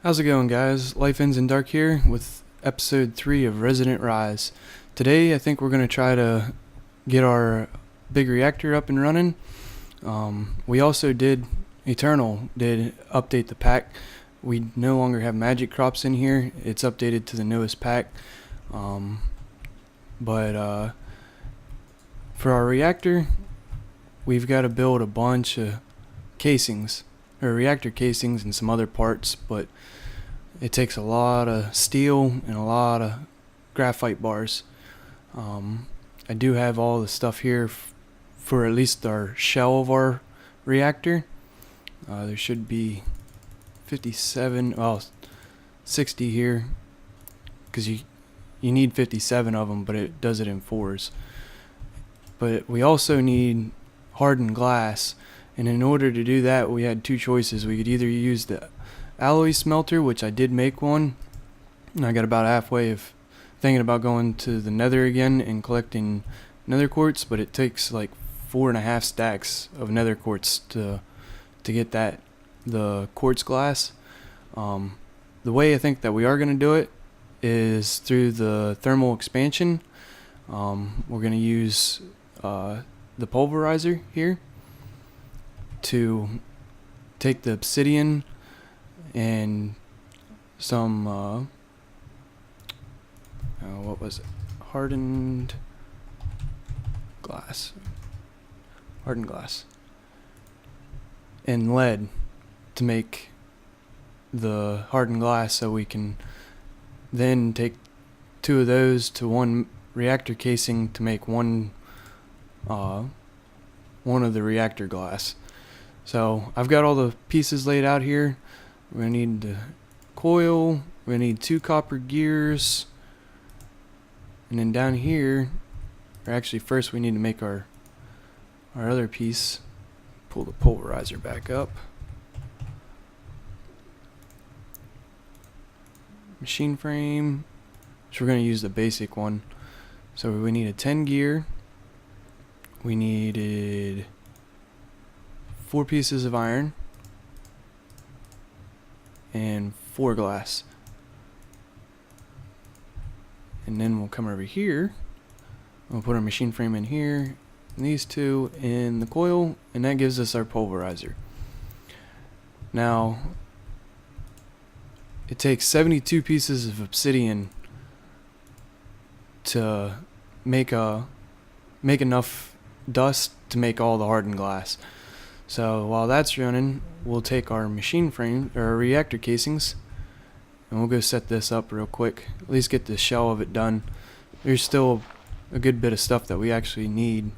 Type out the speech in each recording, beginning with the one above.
How's it going, guys? Life Ends in Dark here with episode 3 of Resonant Rise. Today I think we're going to try to get our big reactor up and running. We also did update the pack. We no longer have magic crops in here. It's updated to the newest pack. But for our reactor, we've got to build a bunch of casings, or reactor casings and some other parts, but it takes a lot of steel and a lot of graphite bars. I do have all the stuff here for at least our shell of our reactor. There should be 60 here, because you need 57 of them, but it does it in 4s. But we also need hardened glass, and in order to do that we had two choices. We could either use the alloy smelter, which I did make one, and I got about halfway of thinking about going to the nether again and collecting nether quartz, but it takes like 4.5 stacks of nether quartz to get the quartz glass. The way I think that we are going to do it is through the thermal expansion. We're going to use the pulverizer here to take the obsidian and some what was it? Hardened glass and lead to make the hardened glass, so we can then take 2 of those to one reactor casing to make one of the reactor glass. So I've got all the pieces laid out here. We're going to need the coil, we're going to need 2 copper gears, and then down here, or actually first we need to make our other piece. Pull the pulverizer back up. Machine frame, which we're going to use the basic one. So we need a 10 gear, we needed 4 pieces of iron, and 4 glass. And then we'll come over here, we'll put our machine frame in here, and these 2 in the coil, and that gives us our pulverizer. Now it takes 72 pieces of obsidian to make enough dust to make all the hardened glass. So while that's running, we'll take our machine frame, or our reactor casings, and we'll go set this up real quick. At least get the shell of it done. There's still a good bit of stuff that we actually need.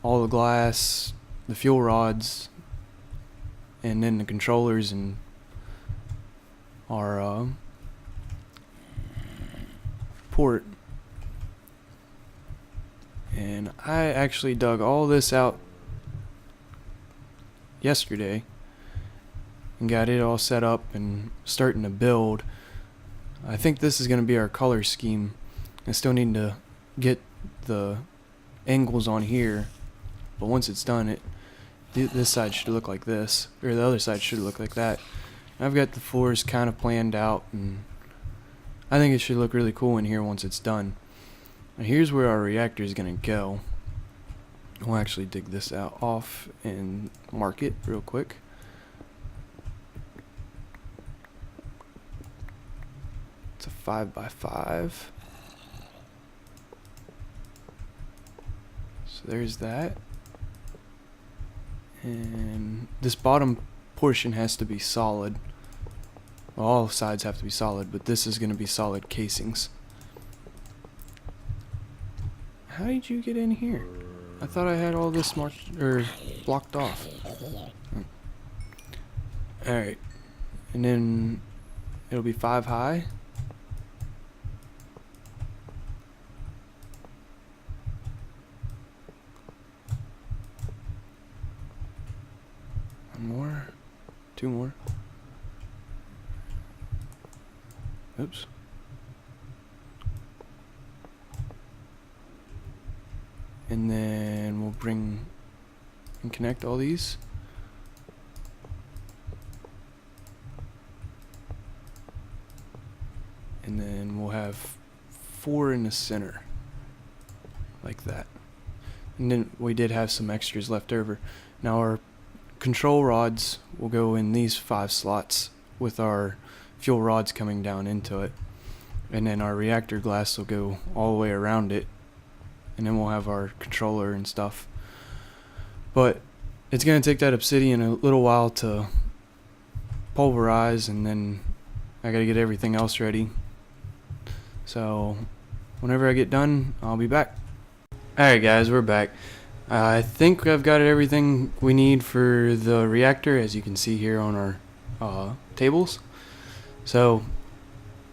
All the glass, the fuel rods, and then the controllers and our port. And I actually dug all this out yesterday and got it all set up and starting to build. I think this is going to be our color scheme. I still need to get the angles on here, but once it's done, this side should look like this, or the other side should look like that. I've got the floors kind of planned out, and I think it should look really cool in here once it's done. Now here's where our reactor is going to go. We'll actually dig this out off and mark it real quick. It's a 5x5. So there's that. And this bottom portion has to be solid. Well, all sides have to be solid, but this is going to be solid casings. How did you get in here? I thought I had all this marked or blocked off. Alright. And then it'll be 5 high. One more. 2 more. Oops. And then we'll bring and connect all these. have 4 in the center, like that. And then we did have some extras left over. Now our control rods will go in these 5 slots with our fuel rods coming down into it. And then our reactor glass will go all the way around it. And then we'll have our controller and stuff. But it's going to take that obsidian a little while to pulverize, and then I got to get everything else ready. So whenever I get done, I'll be back. Alright guys, we're back. I think I've got everything we need for the reactor, as you can see here on our tables. So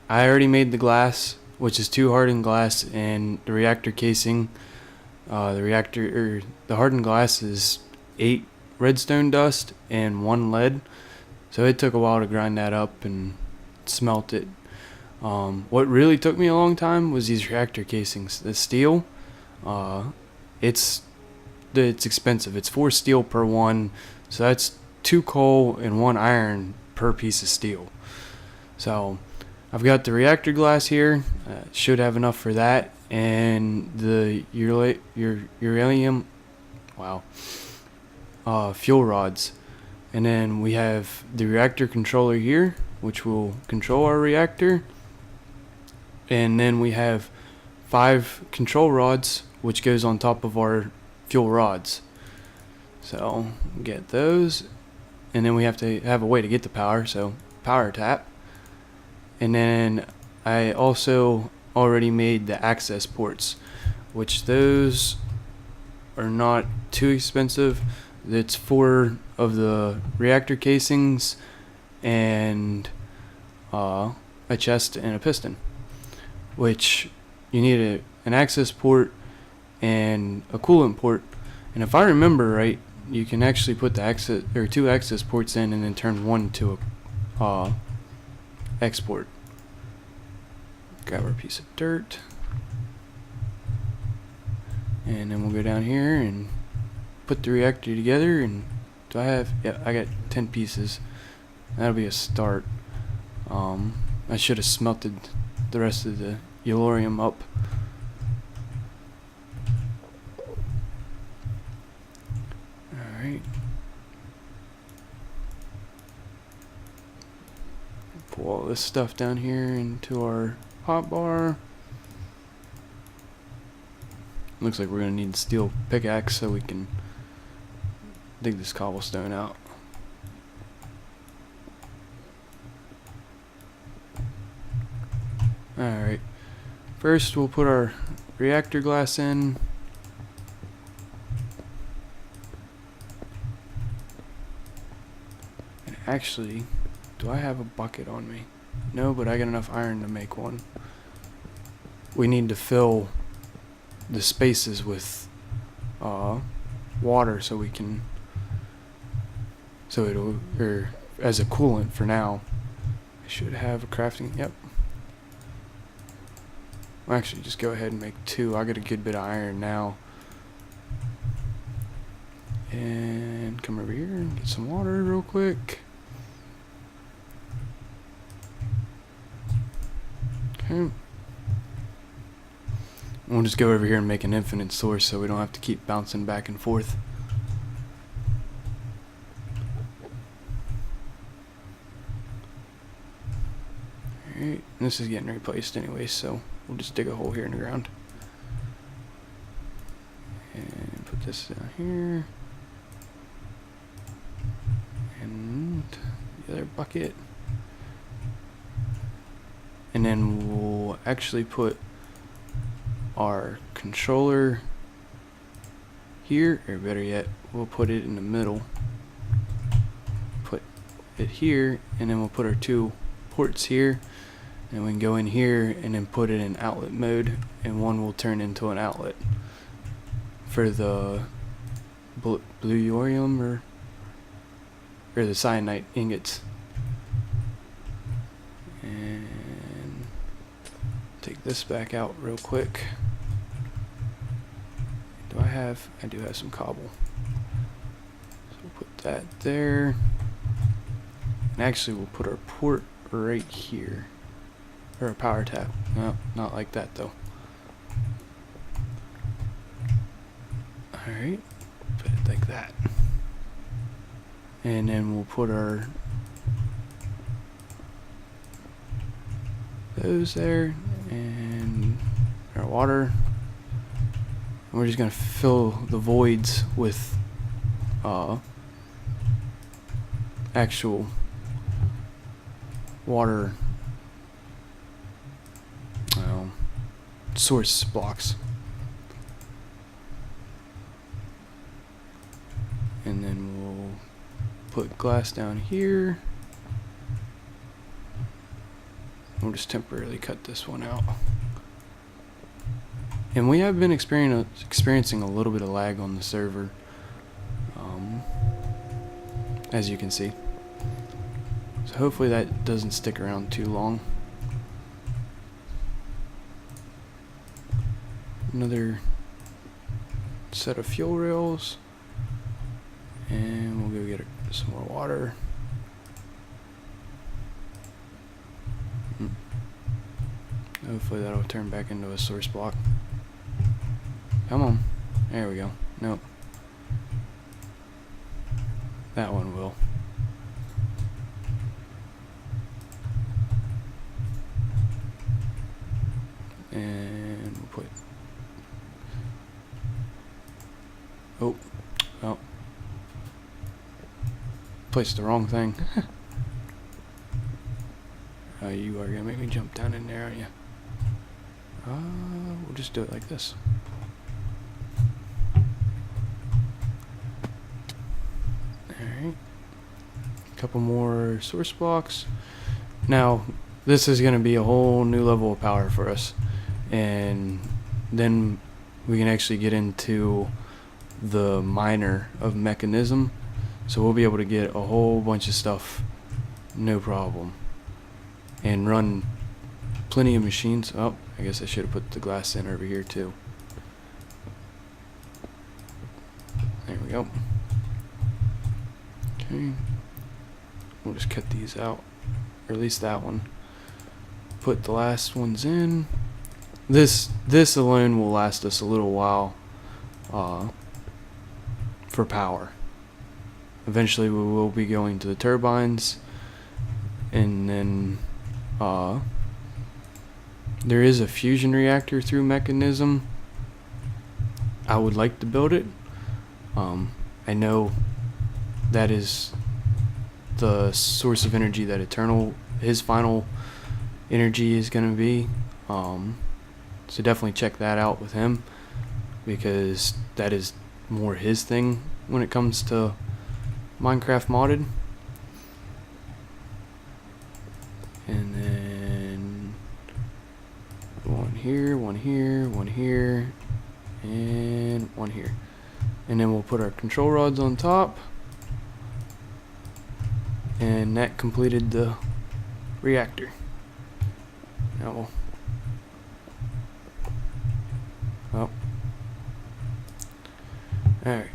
I already made the glass, which is 2 hardened glass, and the reactor casing. The hardened glass is 8 redstone dust and 1 lead. So it took a while to grind that up and smelt it. What really took me a long time was these reactor casings. The steel, it's expensive. It's 4 steel per one, so that's 2 coal and 1 iron per piece of steel. So I've got the reactor glass here. Should have enough for that, and the uranium, fuel rods. And then we have the reactor controller here, which will control our reactor. And then we have 5 control rods, which goes on top of our fuel rods. So get those, and then we have to have a way to get the power, so power tap. And then I also already made the access ports, which those are not too expensive. It's 4 of the reactor casings and a chest and a piston, which you need an access port and a coolant port. And if I remember right, you can actually put the 2 access ports in and then turn one to a export. Grab our piece of dirt, and then we'll go down here and put the reactor together. And do I have, yeah, I got 10 pieces. That'll be a start. I should have smelted the rest of the uranium up. Alright. Pull all this stuff down here into our hotbar. Looks like we're going to need a steel pickaxe so we can dig this cobblestone out. Alright, first we'll put our reactor glass in. And actually, do I have a bucket on me? No, but I got enough iron to make one. We need to fill the spaces with water so we can, or as a coolant for now. I should have a crafting, yep. Well, actually, just go ahead and make 2. I got a good bit of iron now. And come over here and get some water real quick. Okay. We'll just go over here and make an infinite source so we don't have to keep bouncing back and forth. Alright, this is getting replaced anyway, so we'll just dig a hole here in the ground. And put this down here. And the other bucket. And then we'll actually put our controller here, or better yet, we'll put it in the middle. Put it here, and then we'll put our 2 ports here. And we can go in here and then put it in outlet mode, and one will turn into an outlet for the blue uranium or the cyanide ingots. And take this back out real quick. I do have some cobble. So we'll put that there. And actually we'll put our port right here. or a power tap. No, not like that though. Alright, put it like that. And then we'll put our those there and our water. And we're just gonna fill the voids with actual water source blocks. And then we'll put glass down here. We'll just temporarily cut this one out. And we have been experiencing a little bit of lag on the server, as you can see. So hopefully that doesn't stick around too long. Another set of fuel rails. And we'll go get some more water. Hopefully that'll turn back into a source block. Come on. There we go. Nope. That one will. And we'll put... Oh. Placed the wrong thing. You are gonna make me jump down in there, aren't you? We'll just do it like this. Alright. Couple more source blocks. Now, this is gonna be a whole new level of power for us. And then we can actually get into the miner of Mekanism. So we'll be able to get a whole bunch of stuff, no problem. And run plenty of machines. Oh, I guess I should have put the glass in over here too. There we go. Okay. We'll just cut these out. Or at least that one. Put the last ones in. This alone will last us a little while for power. Eventually we will be going to the turbines, and then there is a fusion reactor through Mekanism. I would like to build it. I know that is the source of energy that his final energy is going to be. So definitely check that out with him, because that is more his thing when it comes to Minecraft modded. And then one here, one here, one here, and one here. And then we'll put our control rods on top. And that completed the reactor. Now we'll... Oh. Alright.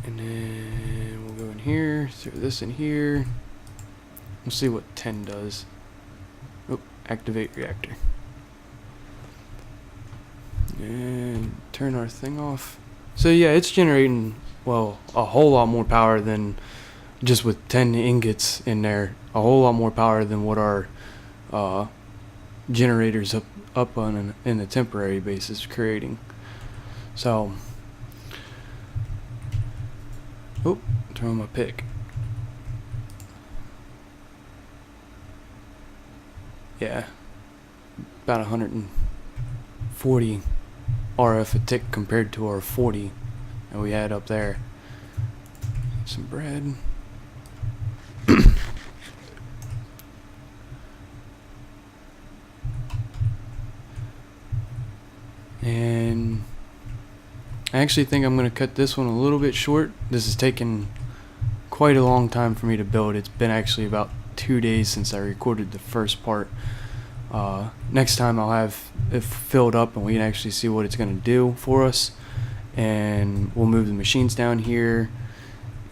And then we'll go in here, throw this in here. We'll see what 10 does. Oh, activate reactor. And turn our thing off. So yeah, it's generating, well, a whole lot more power than just with 10 ingots in there. A whole lot more power than what our generators up on in a temporary basis creating. So, oh, turn on my pick. Yeah, about 140 RF a tick compared to our 40 that we had up there. Some bread. And I actually think I'm going to cut this one a little bit short. This has taken quite a long time for me to build. It's been actually about 2 days since I recorded the first part. Next time I'll have it filled up and we can actually see what it's going to do for us. And we'll move the machines down here,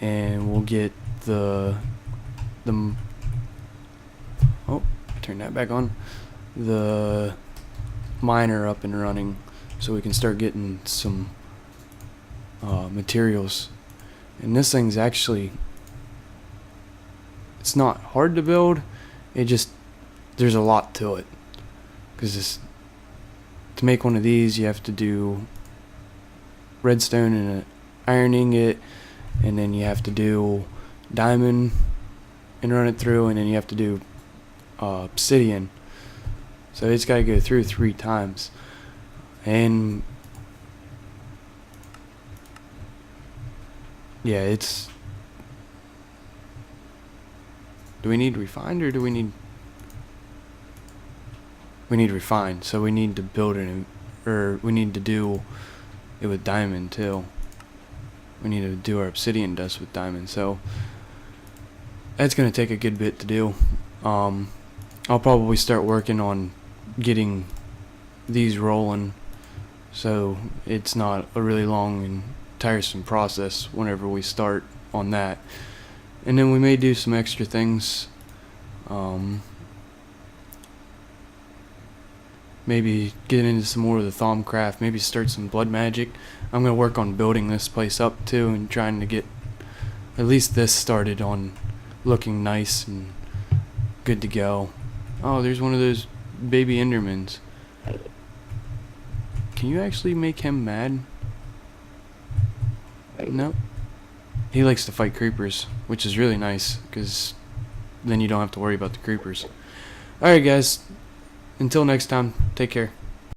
and we'll get the oh, turn that back on. the miner up and running so we can start getting some materials. And this thing's actually, it's not hard to build, it just, there's a lot to it, because to make one of these you have to do redstone and ironing it, and then you have to do diamond and run it through, and then you have to do obsidian. So it's got to go through 3 times. And yeah, it's, do we need refined or do we need refined? So we need to build it, or we need to do it with diamond too. We need to do our obsidian dust with diamond, so that's going to take a good bit to do. I'll probably start working on getting these rolling, so it's not a really long and tiresome process whenever we start on that. And then we may do some extra things, maybe get into some more of the Thaumcraft, maybe start some blood magic. I'm going to work on building this place up too, and trying to get at least this started on looking nice and good to go. Oh, there's one of those baby Endermans. Can you actually make him mad? No. He likes to fight creepers, which is really nice, because then you don't have to worry about the creepers. Alright guys, until next time, take care.